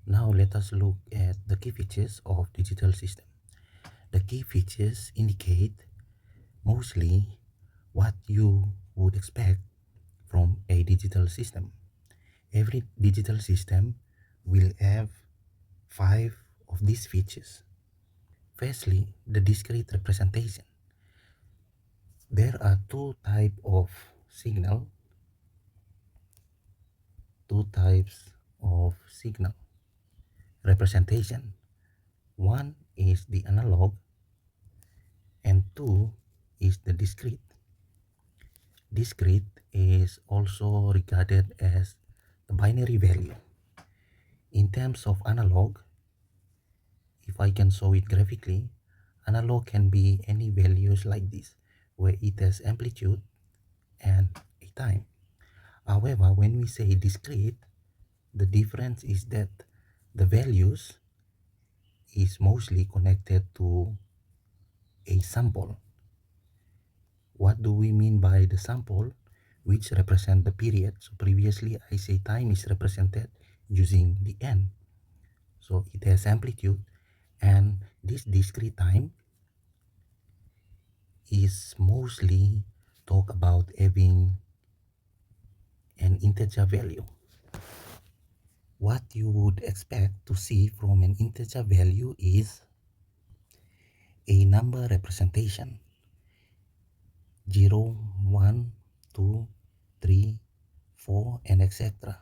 Now let us look at the key features of digital system. The key features indicate mostly what you would expect from a digital system. Every digital system will have 5 of these features. Firstly, the discrete representation. There are two types of signal representation. One is the analog and two is the discrete. Discrete is also regarded as the binary value. In terms of analog, if I can show it graphically, analog can be any values like this, where it has amplitude and a time. However, when we say discrete, the difference is that the values is mostly connected to a sample. What do we mean by the sample? Which represent the period. So previously I say time is represented using the n. So it has amplitude, and this discrete time is mostly talk about having an integer value. What you would expect to see from an integer value is a number representation. 0, 1, 2, 3, 4, and etc.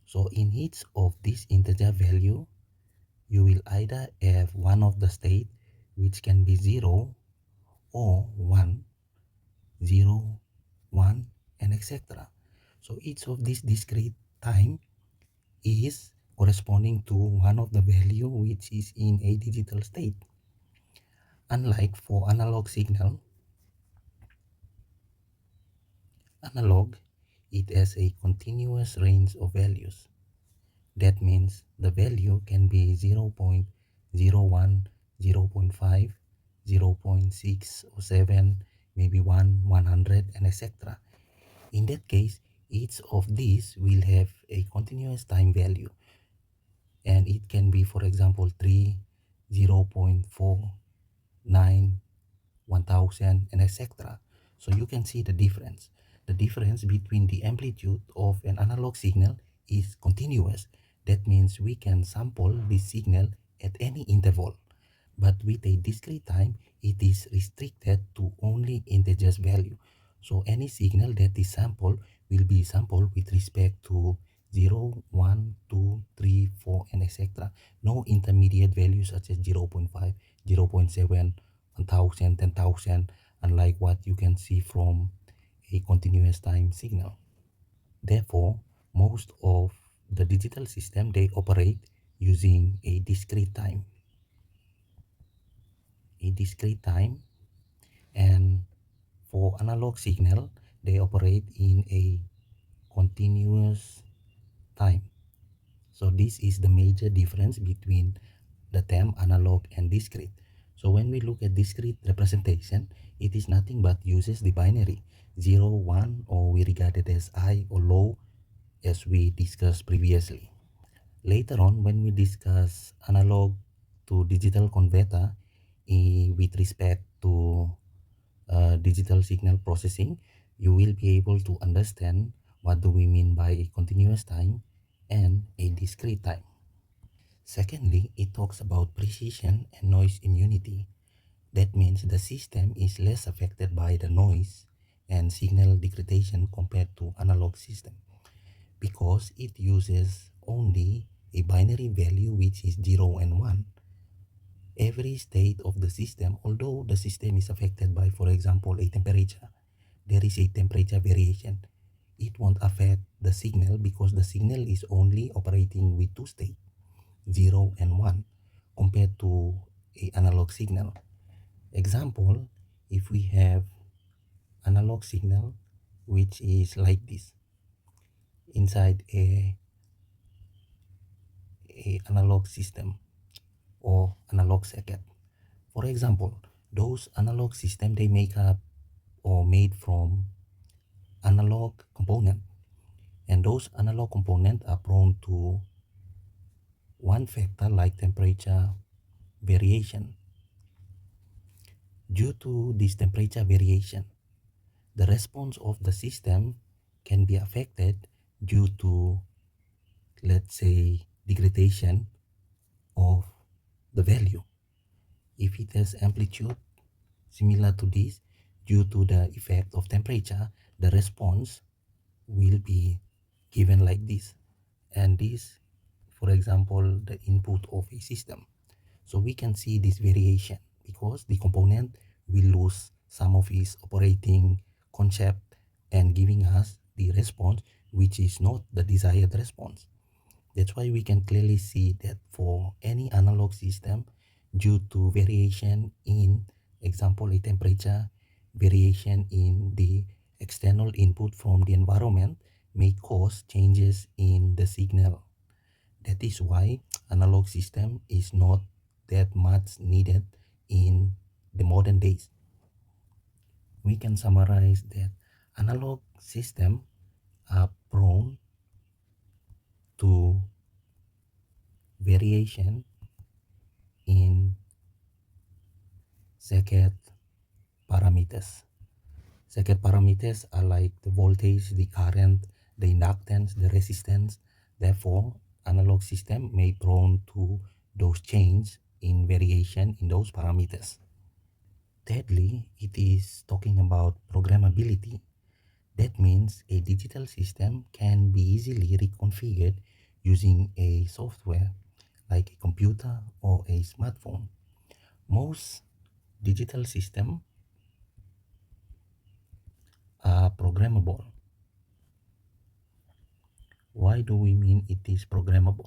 So in each of these integer value, you will either have one of the state which can be 0 or 1, 0, 1, and etc. So each of these discrete time is corresponding to one of the value which is in a digital state. Unlike for analog signal, analog, it has a continuous range of values. That means the value can be 0.01, 0.5, 0.6 or 7, maybe 1, 100, and etc. In that case, each of these will have a continuous time value, and it can be, for example, 3, 0.4, 9, 1000, and etc. So you can see the difference. The difference between the amplitude of an analog signal is continuous. That means we can sample this signal at any interval. But with a discrete time, it is restricted to only integers value. So any signal that is sampled will be sampled with respect to 0, 1, 2, 3, 4, and etc. No intermediate values such as 0.5, 0.7, 1000, 10,000, unlike what you can see from a continuous time signal. Therefore, most of the digital system, they operate using a discrete time. And for analog signal, they operate in a continuous time. So this is the major difference between the term analog and discrete. So when we look at discrete representation, it is nothing but uses the binary 0, 1, or we regard it as high or low, as we discussed previously. Later on, when we discuss analog to digital converter with respect to digital signal processing, you will be able to understand what do we mean by a continuous time and a discrete time. Secondly, it talks about precision and noise immunity. That means the system is less affected by the noise and signal degradation compared to analog system, because it uses only a binary value which is 0 and 1. Every state of the system, although the system is affected by, for example, a temperature, there is a temperature variation, it won't affect the signal because the signal is only operating with two states, 0 and 1, compared to a analog signal. Example, if we have analog signal which is like this inside a analog system or analog circuit. For example, those analog system, they make up or made from analog component, and those analog components are prone to one factor like temperature variation. Due to this temperature variation, the response of the system can be affected due to, let's say, degradation of the value. If it has amplitude similar to this, due to the effect of temperature, the response will be given like this. And this, for example, the input of a system. So we can see this variation because the component will lose some of its operating concept and giving us the response which is not the desired response. That's why we can clearly see that for any analog system, due to variation in, example, a temperature, variation in the external input from the environment may cause changes in the signal. That is why analog system is not that much needed in the modern days. We can summarize that analog system are prone to variation in circuit parameters. Circuit parameters are like the voltage, the current, the inductance, the resistance. Therefore, analog system may prone to those change in variation in those parameters. Thirdly, it is talking about programmability. That means a digital system can be easily reconfigured using a software like a computer or a smartphone. Most digital systems are programmable. Why do we mean it is programmable?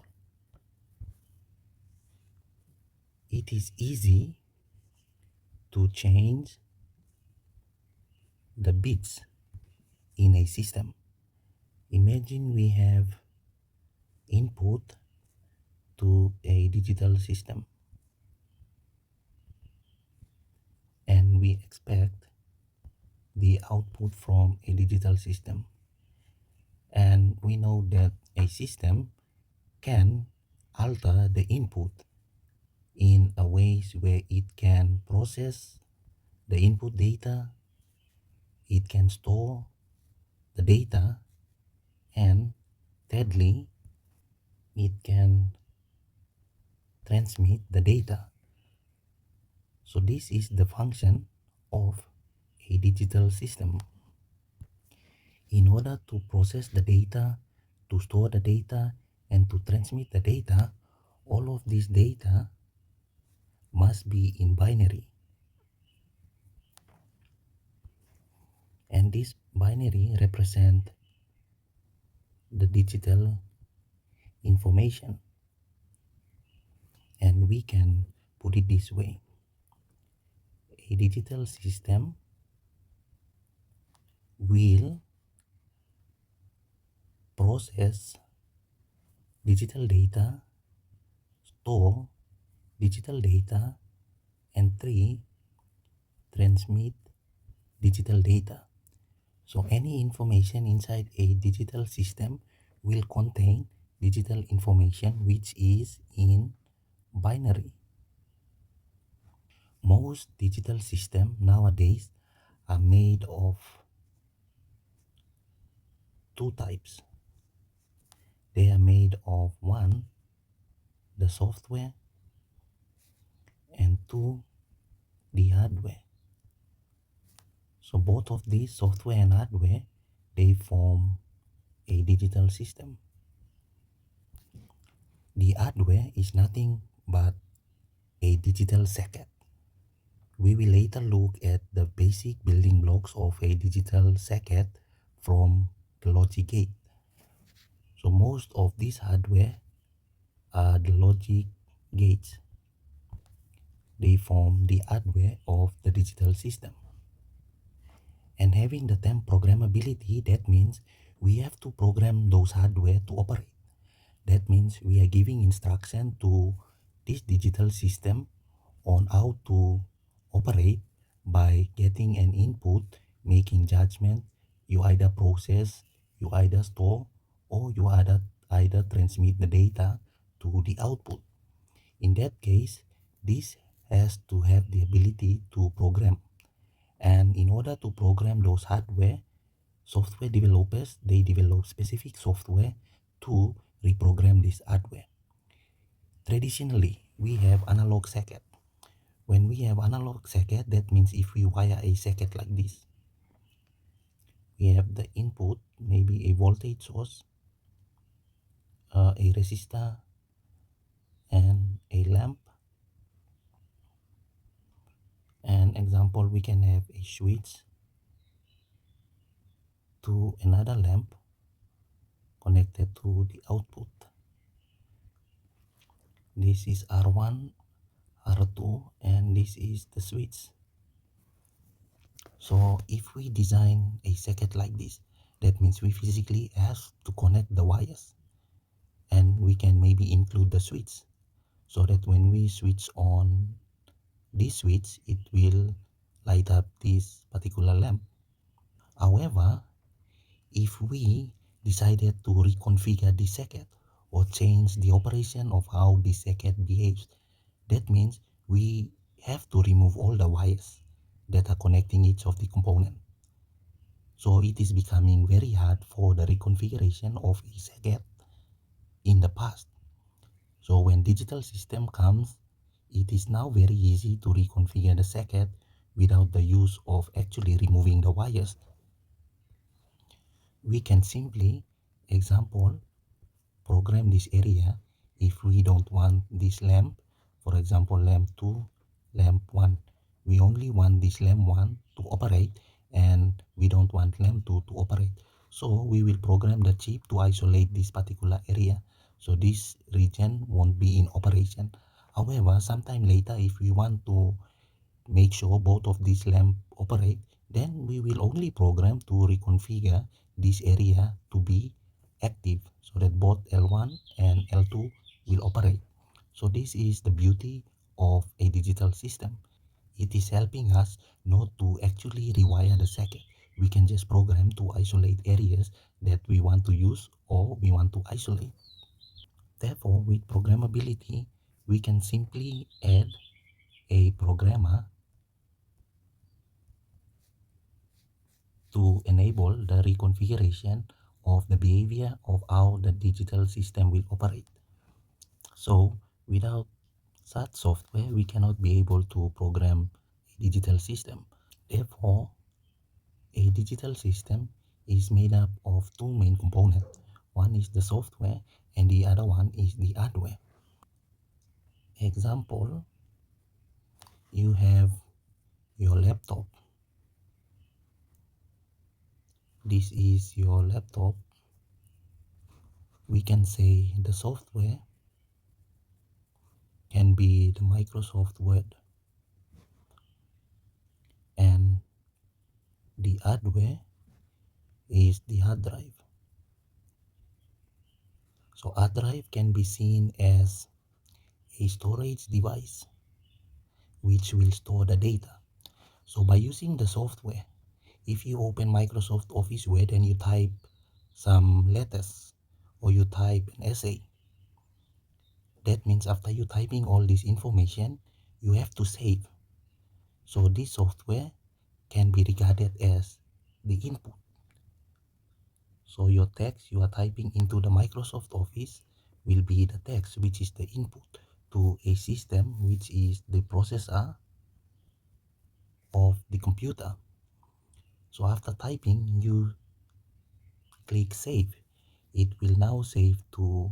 It is easy to change the bits in a system. Imagine we have input to a digital system and we expect the output from a digital system. And we know that a system can alter the input in a ways where it can process the input data, it can store the data, and thirdly, it can transmit the data. So this is the function of a digital system. In order to process the data, to store the data, and to transmit the data, all of this data must be in binary. And this binary represent the digital information. And we can put it this way. A digital system will process digital data, store digital data, and three, transmit digital data. So any information inside a digital system will contain digital information which is in binary. Most digital systems nowadays are made of two types. They are made of one, the software, and two, the hardware. So both of these, software and hardware, they form a digital system. The hardware is nothing but a digital circuit. We will later look at the basic building blocks of a digital circuit from the logic gate. So most of these hardware are the logic gates. They form the hardware of the digital system. And having the term programmability, that means we have to program those hardware to operate. That means we are giving instruction to this digital system on how to operate by getting an input, making judgment. You either process, you either store, or you either transmit the data to the output. In that case, this has to have the ability to program. And in order to program those hardware, software developers, they develop specific software to reprogram this hardware. Traditionally, we have analog circuit. When we have analog circuit, that means if we wire a circuit like this, we have the input, maybe a voltage source, a resistor, and a lamp. And example, we can have a switch to another lamp connected to the output. This is R1, R2, and this is the switch. So if we design a circuit like this, that means we physically have to connect the wires, and we can maybe include the switch so that when we switch on this switch, it will light up this particular lamp. However, if we decided to reconfigure the circuit or change the operation of how the circuit behaves, that means we have to remove all the wires that are connecting each of the component. So it is becoming very hard for the reconfiguration of a circuit in the past. So when digital system comes, it is now very easy to reconfigure the circuit without the use of actually removing the wires. We can simply, example, program this area if we don't want this lamp, for example, lamp 2, lamp 1. We only want this lamp 1 to operate and we don't want lamp 2 to operate. So we will program the chip to isolate this particular area. So this region won't be in operation. However, sometime later, if we want to make sure both of these lamps operate, then we will only program to reconfigure this area to be active so that both L1 and L2 will operate. So this is the beauty of a digital system. It is helping us not to actually rewire the circuit. We can just program to isolate areas that we want to use or we want to isolate. Therefore, with programmability, we can simply add a programmer to enable the reconfiguration of the behavior of how the digital system will operate. So without such software, we cannot be able to program a digital system. Therefore, a digital system is made up of two main components. One is the software and the other one is the hardware. Example, you have your laptop. This is your laptop. We can say the software can be the Microsoft Word, and the hardware is the hard drive. So hard drive can be seen as a storage device which will store the data. So by using the software, if you open Microsoft Office Word and you type some letters or you type an essay, that means after you typing all this information, you have to save. So this software can be regarded as the input. So your text you are typing into the Microsoft Office will be the text which is the input to a system which is the processor of the computer. So after typing, you click save. It will now save to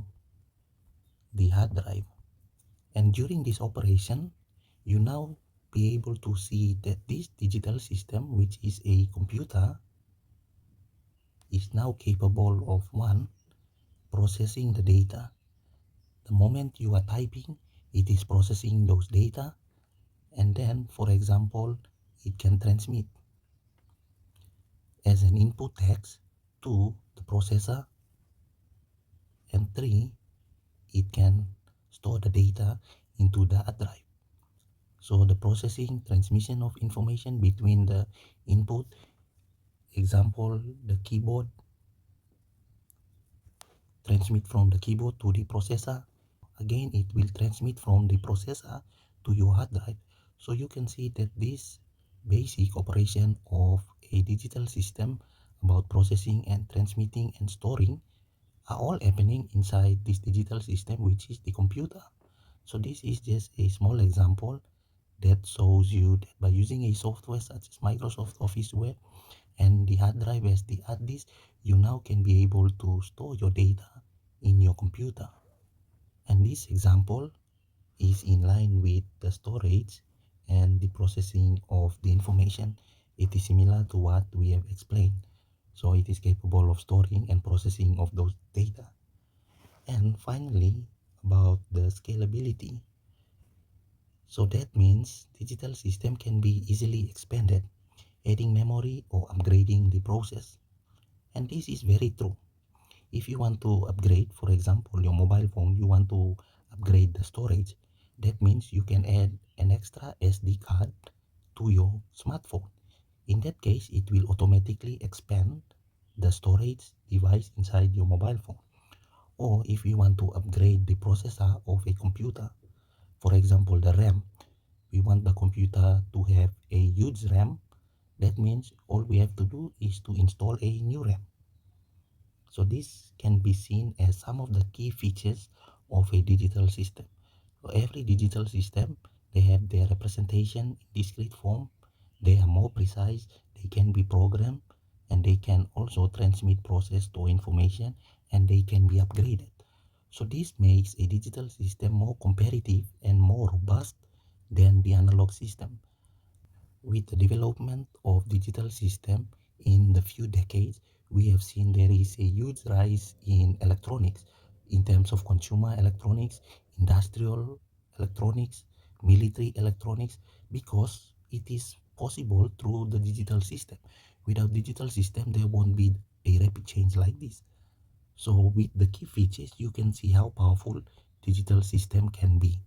the hard drive. And during this operation, you now be able to see that this digital system, which is a computer, is now capable of one, processing the data. The moment you are typing, it is processing those data, and then, for example, it can transmit as an input text to the processor, and three, it can store the data into the hard drive. So the processing, transmission of information between the input, example, the keyboard, transmit from the keyboard to the processor, again it will transmit from the processor to your hard drive. So you can see that this basic operation of a digital system about processing and transmitting and storing are all happening inside this digital system, which is the computer. So this is just a small example that shows you that by using a software such as Microsoft Office Web and the hard drive as the hard disk, you now can be able to store your data in your computer. And this example is in line with the storage and the processing of the information. It is similar to what we have explained. So it is capable of storing and processing of those data. And finally, about the scalability. So that means digital system can be easily expanded, adding memory or upgrading the process. And this is very true. If you want to upgrade, for example, your mobile phone, you want to upgrade the storage, that means you can add an extra SD card to your smartphone. In that case, it will automatically expand the storage device inside your mobile phone. Or if you want to upgrade the processor of a computer, for example, the RAM, we want the computer to have a huge RAM. That means all we have to do is to install a new RAM. So this can be seen as some of the key features of a digital system. So every digital system, they have their representation in discrete form. They are more precise, they can be programmed, and they can also transmit process to information, and they can be upgraded. So this makes a digital system more competitive and more robust than the analog system. With the development of digital system in the few decades, we have seen there is a huge rise in electronics in terms of consumer electronics, industrial electronics, military electronics, because it is possible through the digital system. Without digital system, there won't be a rapid change like this. So with the key features, you can see how powerful digital system can be.